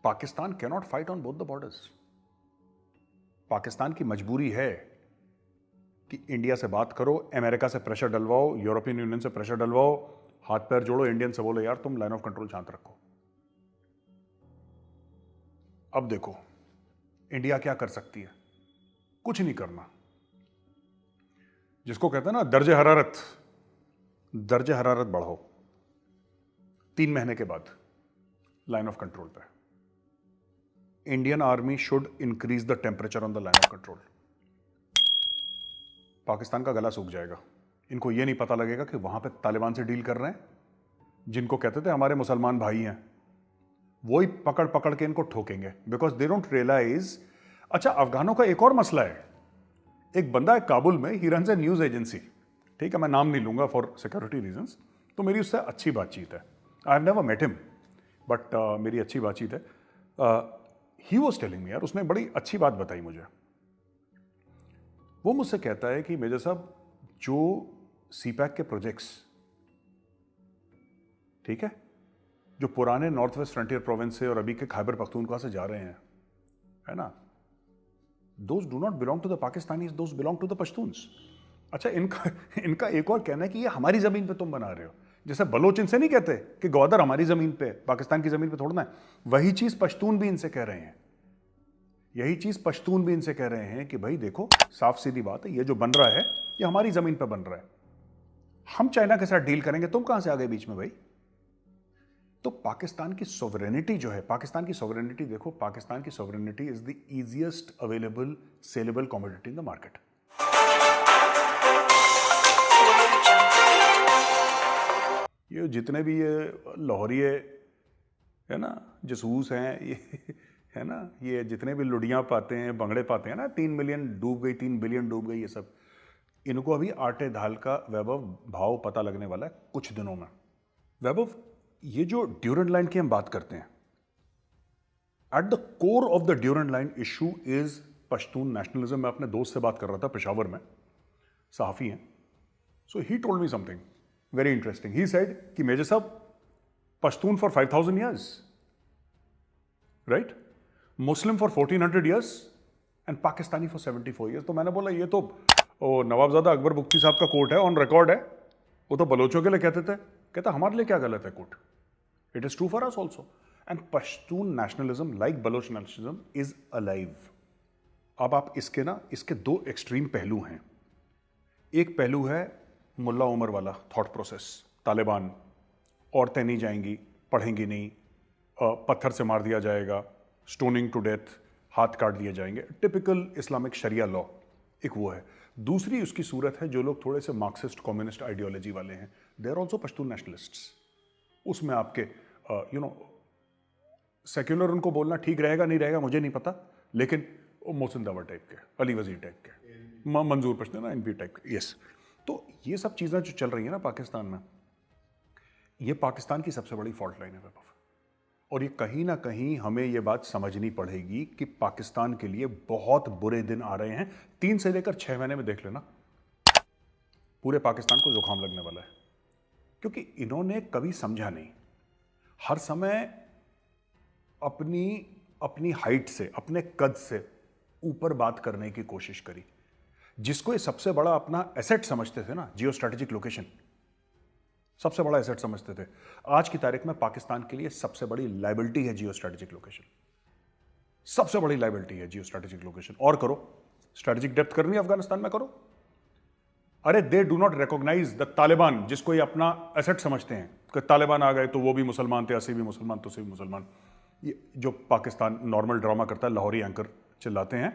Pakistan cannot fight on both the borders. Pakistan की मजबूरी है कि इंडिया से बात करो, अमेरिका से प्रेशर डलवाओ, यूरोपियन यूनियन से प्रेशर डलवाओ, हाथ पैर जोड़ो, इंडियन से बोलो यार तुम लाइन ऑफ कंट्रोल शांत रखो। अब देखो इंडिया क्या कर सकती है, कुछ नहीं करना। जिसको कहते हैं ना दर्जे हरारत बढ़ाओ 3 महीने के बाद लाइन ऑफ कंट्रोल पे। Indian army should increase the temperature on the line of control. Pakistan का गला सूख जाएगा। इनको यह नहीं पता लगेगा कि वहां पे तालिबान से डील कर रहे हैं, जिनको कहते थे हमारे मुसलमान भाई हैं, वही पकड़ पकड़ के इनको ठोकेंगे, बिकॉज दे डोंट रियलाइज। अच्छा, अफगानों का एक और मसला है। एक बंदा है काबुल में, he runs A news agency, ठीक है, मैं नाम नहीं लूंगा फॉर सिक्योरिटी रीजंस, तो मेरी उससे अच्छी बातचीत है। I have never met him, but मेरी अच्छी बातचीत है। ही वॉज टेलिंग मी, यार उसने बड़ी अच्छी बात बताई मुझे। वो मुझसे कहता है कि मेजर साहब, जो सीपैक के प्रोजेक्ट्स, ठीक है, जो पुराने नॉर्थ वेस्ट फ्रंटियर प्रोविंस से और अभी के खैबर पख्तूनख्वा से जा रहे हैं, है ना, those do not belong to the Pakistanis, those belong to the Pashtuns. अच्छा, इनका एक और कहना है कि ये हमारी जमीन पे तुम बना रहे हो। जैसे बलोच इनसे नहीं कहते कि ग्वादर हमारी जमीन पे, पाकिस्तान की जमीन पे थोड़ना है, वही चीज पश्तून भी इनसे कह रहे हैं। यही चीज पश्तून भी इनसे कह रहे हैं कि भाई देखो, साफ सीधी बात है, ये जो बन रहा है ये हमारी जमीन पे बन रहा है, हम चाइना के साथ डील करेंगे, तुम कहां से आ गए बीच में भाई। तो पाकिस्तान की सोवरेनिटी जो है, पाकिस्तान की सोवरेनिटी देखो, पाकिस्तान की sovereignty is the easiest available saleable commodity in the market. ये जितने भी ये लाहौरिये है ना, जसूस हैं, ये है ना, ये जितने भी लुडियां पाते हैं, बंगड़े पाते हैं ना, 3 मिलियन डूब गई, 3 बिलियन डूब गई, ये सब, इनको अभी आटे दाल का वैभव भाव पता लगने वाला है कुछ दिनों में। वैभव, ये जो ड्यूरेंट लाइन की हम बात करते हैं, at the core of the Durand line issue is Pashtun nationalism. मैं अपने दोस्त से बात कर रहा था पेशावर में, सहाफी हैं, so he told me something very interesting. He said कि मेजर साहब, Pashtun for 5000 years, right, Muslim for 1400 years and Pakistani for 74 years. तो मैंने बोला ये तो नवाबजादा अकबर बुख्ती साहब का कोट है, ऑन रिकॉर्ड है, वो तो बलोचों के लिए कहते थे। कहता हमारे लिए क्या गलत है quote, it is true for us also. And Pashtun nationalism like Baloch nationalism is alive. अब आप इसके 2 एक्सट्रीम पहलू हैं। एक पहलू है मुल्ला उमर वाला थॉट प्रोसेस, तालिबान, औरतें नहीं जाएंगी, पढ़ेंगी नहीं, पत्थर से मार दिया जाएगा, स्टोनिंग टू डेथ, हाथ काट दिए जाएंगे, टिपिकल इस्लामिक शरिया लॉ, एक वो है। दूसरी उसकी सूरत है जो लोग थोड़े से मार्क्सिस्ट कम्युनिस्ट आइडियोलॉजी वाले हैं, they are also Pashtun nationalists. उसमें आपके सेक्युलर उनको बोलना ठीक रहेगा नहीं रहेगा मुझे नहीं पता, लेकिन मोहसिन दावर टाइप के, अली वजीर टाइप के, मंजूर पश्तून एनपी टाइप के, यस। तो ये सब चीज़ें जो चल रही है ना पाकिस्तान में, ये पाकिस्तान की सबसे बड़ी फॉल्ट लाइन है वैभव। और ये कहीं ना कहीं हमें ये बात समझनी पड़ेगी कि पाकिस्तान के लिए बहुत बुरे दिन आ रहे हैं। 3 से लेकर 6 महीने में देख लेना, पूरे पाकिस्तान को जुकाम लगने वाला है, क्योंकि इन्होंने कभी समझा नहीं, हर समय अपनी हाइट से, अपने कद से ऊपर बात करने की कोशिश करी। जिसको ये सबसे बड़ा अपना एसेट समझते थे ना, जियो स्ट्रेटेजिक लोकेशन, सबसे बड़ा एसेट समझते थे, आज की तारीख में पाकिस्तान के लिए सबसे बड़ी लायबिलिटी है जियो स्ट्रेटेजिक लोकेशन। सबसे बड़ी लायबिलिटी है जियो स्ट्रेटेजिक लोकेशन। और करो, स्ट्रेटेजिक डेप्थ करनी है अफगानिस्तान में, करो। अरे they do not recognise the Taliban, जिसको ये अपना एसेट समझते हैं कि तालिबान आ गए तो वो भी मुसलमान थे, असी भी मुसलमान तो असी भी मुसलमान। ये जो पाकिस्तान नॉर्मल ड्रामा करता है, लाहौरी एंकर चिल्लाते हैं,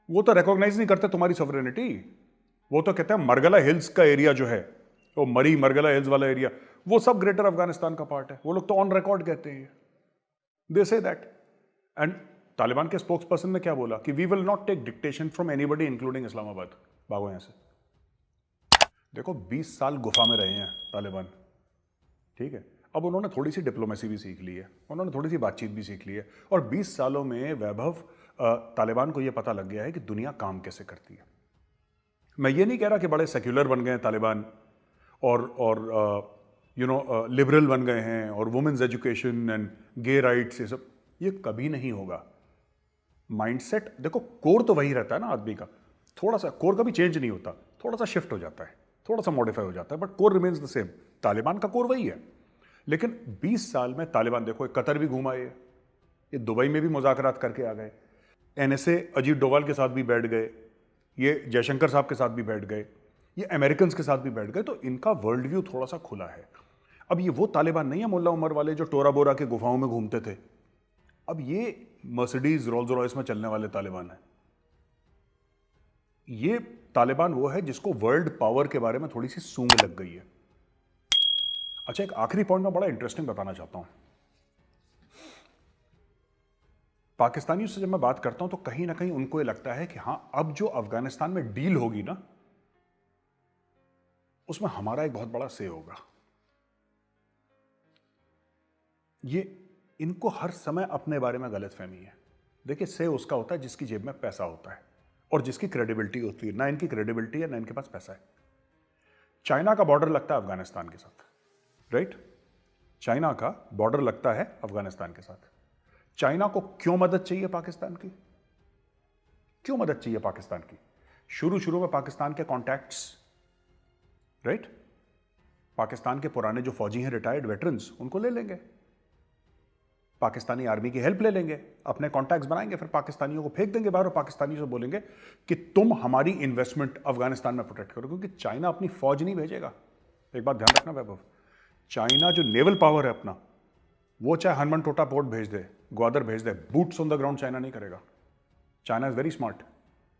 वो तो रिकॉग्नाइज नहीं करते तुम्हारी सॉवरेनिटी। वो तो कहते हैं मरगला हिल्स का एरिया जो है, वो मरी मरगला हिल्स वाला एरिया, वो सब ग्रेटर अफगानिस्तान का पार्ट है। वो लोग तो ऑन रिकॉर्ड कहते हैं, दे से दैट। एंड तालिबान के स्पोक्स पर्सन ने क्या बोला कि we will not take dictation from anybody including Islamabad. भागो यहां से। देखो 20 साल गुफा में रहे हैं तालिबान, ठीक है, अब उन्होंने थोड़ी सी डिप्लोमेसी भी सीख ली है, उन्होंने थोड़ी सी बातचीत भी सीख ली है, और 20 सालों में वैभव तालिबान को यह पता लग गया है कि दुनिया काम कैसे करती है। मैं ये नहीं कह रहा कि बड़े सेक्युलर बन गए तालिबान और लिबरल बन गए हैं और women's education and gay rights, ये सब ये कभी नहीं होगा। माइंडसेट देखो, कोर तो वही रहता है ना आदमी का, थोड़ा सा कोर कभी चेंज नहीं होता, थोड़ा सा शिफ्ट हो जाता है, थोड़ा सा मॉडिफाई हो जाता है, but core remains the same. Taliban का कोर वही है। लेकिन 20 साल में तालिबान देखो, कतर भी घूमा, ये दुबई में भी मुज़ाकरात करके आ गए, एनएसए अजीत डोभाल के साथ भी बैठ गए, ये जयशंकर साहब के साथ भी बैठ गए, ये अमेरिकन के साथ भी बैठ गए। तो इनका वर्ल्ड व्यू थोड़ा सा खुला है। अब ये वो तालिबान नहीं है मुल्ला उमर वाले जो टोरा बोरा के गुफाओं में घूमते थे। अब ये मर्सिडीज रोल्स रॉयस में चलने वाले तालिबान है। ये तालिबान वो है जिसको वर्ल्ड पावर के बारे में थोड़ी सी सूंघ लग गई है। अच्छा, एक आखिरी पॉइंट मैं बड़ा इंटरेस्टिंग बताना चाहता हूं। पाकिस्तानियों से जब मैं बात करता हूं तो कहीं ना कहीं उनको ये लगता है कि हां, अब जो अफगानिस्तान में डील होगी ना, उसमें हमारा एक बहुत बड़ा से होगा। ये इनको हर समय अपने बारे में गलतफहमी है। देखिए, से उसका होता है जिसकी जेब में पैसा होता है और जिसकी क्रेडिबिलिटी होती है। ना इनकी क्रेडिबिलिटी है, ना इनके पास पैसा है। चाइना का बॉर्डर लगता है अफगानिस्तान के साथ, राइट? चाइना का बॉर्डर लगता है अफगानिस्तान के साथ। चाइना को क्यों मदद चाहिए पाकिस्तान की? क्यों मदद चाहिए पाकिस्तान की? शुरू शुरू में पाकिस्तान के कॉन्टैक्ट्स, राइट? पाकिस्तान के पुराने जो फौजी हैं, रिटायर्ड वेटरन्स, उनको ले लेंगे, पाकिस्तानी आर्मी की हेल्प ले लेंगे, अपने कॉन्टैक्ट्स बनाएंगे, फिर पाकिस्तानियों को फेंक देंगे बाहर और पाकिस्तानियों से बोलेंगे कि तुम हमारी इन्वेस्टमेंट अफगानिस्तान में प्रोटेक्ट करो। क्योंकि चाइना अपनी फौज नहीं भेजेगा। एक बात ध्यान रखना वैभव, चाइना जो नेवल पावर है अपना, वो चाहे हनुमान टोटा पोर्ट भेज दे, ग्वादर भेज दे, boots on the ground China नहीं करेगा। China is very smart.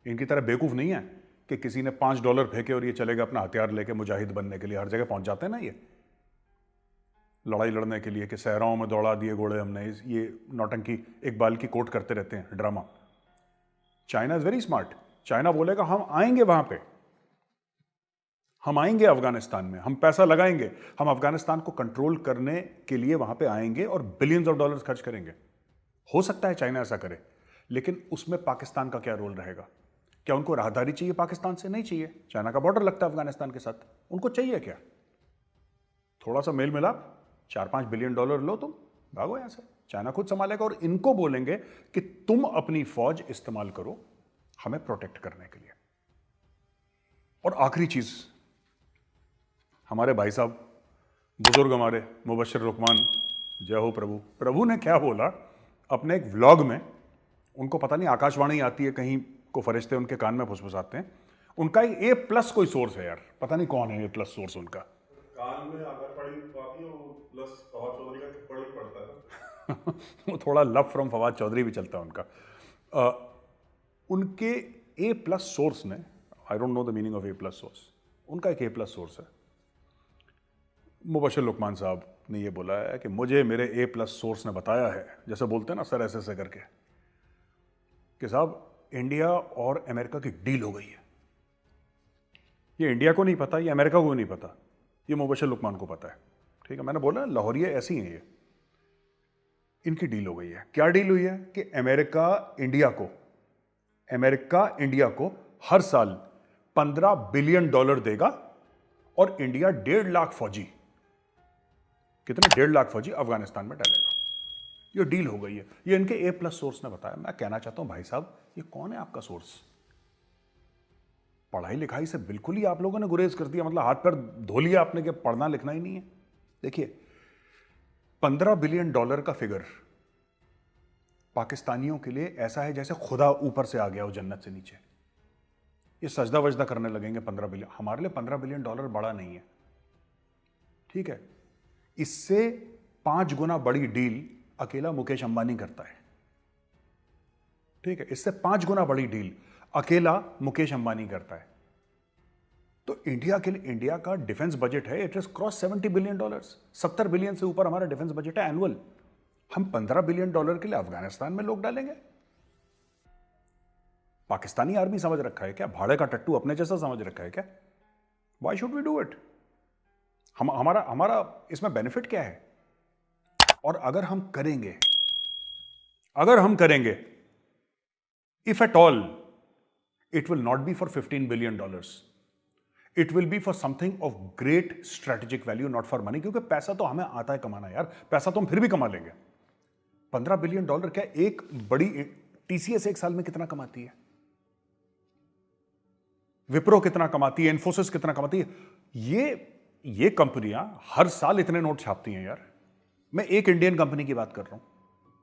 इनकी तरह बेवकूफ नहीं है कि किसी ने $5 फेंके और ये चलेगा अपना हथियार लेके मुजाहिद बनने के लिए। हर जगह पहुंच जाते हैं ना ये लड़ाई लड़ने के लिए कि सहराओं में दौड़ा दिए घोड़े हमने, ये नौटंकी इकबाल की कोट करते रहते हैं, drama. China is very smart. China बोलेगा हम आएंगे वहां पे, हम आएंगे अफगानिस्तान में, हम पैसा लगाएंगे, हम अफगानिस्तान को कंट्रोल करने के लिए वहां पे आएंगे और बिलियंस ऑफ डॉलर्स खर्च करेंगे। हो सकता है चाइना ऐसा करे, लेकिन उसमें पाकिस्तान का क्या रोल रहेगा? क्या उनको राहदारी चाहिए पाकिस्तान से? नहीं चाहिए। चाइना का बॉर्डर लगता है अफगानिस्तान के साथ, उनको चाहिए क्या? थोड़ा सा मेल मिलाप, $4-5 बिलियन लो, तुम भागो यहां से, चाइना खुद संभालेगा। और इनको बोलेंगे कि तुम अपनी फौज इस्तेमाल करो हमें प्रोटेक्ट करने के लिए। और आखिरी चीज, हमारे भाई साहब बुजुर्ग, हमारे मुबश्शिर लुकमान, जय हो प्रभु, प्रभु ने क्या बोला अपने एक व्लॉग में? उनको पता नहीं आकाशवाणी आती है कहीं को, फरिश्ते उनके कान में फुसफुसाते हैं। उनका एक A+ कोई सोर्स है यार, पता नहीं कौन है A+ सोर्स उनका। कान में अगर पड़ी पाती हो प्लस फवाद चौधरी का थप्पड़ भी पड़ता है। वो थोड़ा लव फ्रॉम फवाद चौधरी भी चलता है उनका। उनके A+ सोर्स ने, I don't know the meaning of A+ source, उनका एक A+ सोर्स है। मुबश्शिर लुकमान साहब ने ये बोला है कि मुझे मेरे A+ सोर्स ने बताया है, जैसे बोलते हैं ना सर ऐसे करके, कि साहब इंडिया और अमेरिका की डील हो गई है। ये इंडिया को नहीं पता, ये अमेरिका को नहीं पता, ये मुबश्शिर लुकमान को पता है। ठीक है, मैंने बोला लाहौरिया ऐसी हैं ये। इनकी डील हो गई है। क्या डील हुई है? कि अमेरिका इंडिया को हर साल $15 बिलियन देगा और इंडिया 1.5 लाख फौजी, कितने 1.5 लाख फौजी अफगानिस्तान में डालेगा। ये डील हो गई है। ये इनके A+ सोर्स ने बताया। मैं कहना चाहता हूं भाई साहब, ये कौन है आपका सोर्स? पढ़ाई लिखाई से बिल्कुल ही आप लोगों ने गुरेज कर दिया, मतलब हाथ पैर धो लिया आपने कि पढ़ना लिखना ही नहीं है। देखिए, $15 बिलियन का फिगर पाकिस्तानियों के लिए ऐसा है जैसे खुदा ऊपर से आ गया हो जन्नत से नीचे। ये सजदा वजदा करने लगेंगे 15 बिलियन। हमारे लिए $15 बिलियन बड़ा नहीं है, ठीक है? इससे 5 गुना बड़ी डील अकेला मुकेश अंबानी करता है, ठीक है? इससे 5 गुना बड़ी डील अकेला मुकेश अंबानी करता है। तो इंडिया के लिए, इंडिया का डिफेंस बजट है, it is cross $70 billion, $70 billion से ऊपर हमारा डिफेंस बजट है एनुअल। हम $15 बिलियन के लिए अफगानिस्तान में लोग डालेंगे? पाकिस्तानी आर्मी समझ रखा है क्या? भाड़े का टट्टू अपने जैसा समझ रखा है क्या? Why should we do it? हमारा इसमें बेनिफिट क्या है? और अगर हम करेंगे, if at all, it will not be for $15 billion, it will be for something of great strategic value, not for money. क्योंकि पैसा तो हमें आता है कमाना यार, पैसा तो हम फिर भी कमा लेंगे। $15 बिलियन क्या एक बड़ी टीसीएस एक साल में कितना कमाती है? विप्रो कितना कमाती है? इन्फोसिस कितना कमाती है? ये कंपनियां हर साल इतने नोट छापती हैं यार। मैं एक इंडियन कंपनी की बात कर रहा हूं।